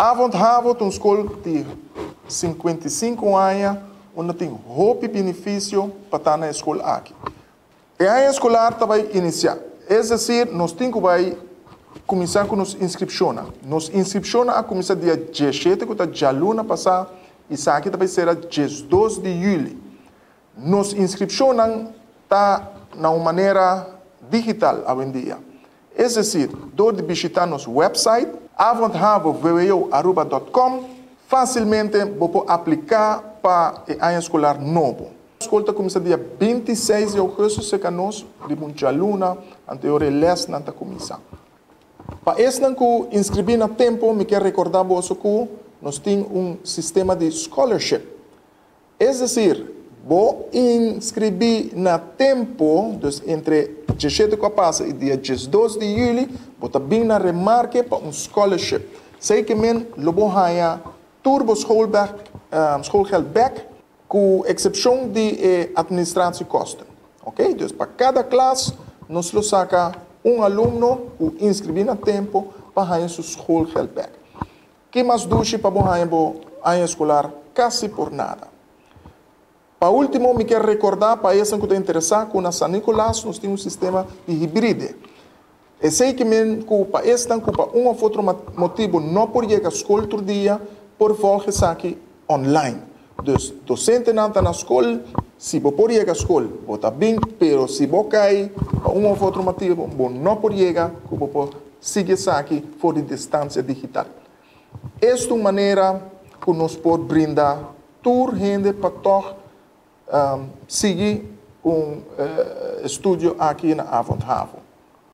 Avond Havo tem escola de 55 anos, onde tem roupa benefício para estar na escola aqui. E a escolar vai iniciar. É decir, nós temos que começar com as inscrições. Nos inscrições a começar dia 17, que está já luna passada, e isso aqui vai ser dia 2 de julho. Nos inscrições está na maneira digital hoje em dia. É decir, dor de visitar nosso website, avondhavo.com, facilmente vou aplicar para a escolar novo. A escola começa dia 26 de agosto, se que nós, de muita luna, anterior les não está começando. Para esse que inscrever no tempo, me quero recordar que nós temos sistema de scholarship. É decir, vou inscrever no tempo, entre 17 de passa e dia 12 de julho, vou também na remarque para scholarship. Sei que eu vou ganhar turbo schoolgeld back, com exceção de administratie kosten. Ok? Então, para cada classe, nós saca aluno que inscrever no tempo para ganhar seu schoolgeld back. Que mais duche para ganhar a escolar quase por nada. Para último, me quero recordar, para esse que está interessado, com a São Nicolás, nós temos um sistema de híbrido. E sei que para esse que para um ou outro motivo não pode ir à escola todo dia, por volta aqui online. Então, docente não está na escola, se você pode ir à escola, você está bem, mas se você cai, para um ou outro motivo, você não pode ir, você pode seguir aqui fora de distância digital. Esta é uma maneira que nós podemos brindar toda gente para seguir estúdio aqui na Avond Havo.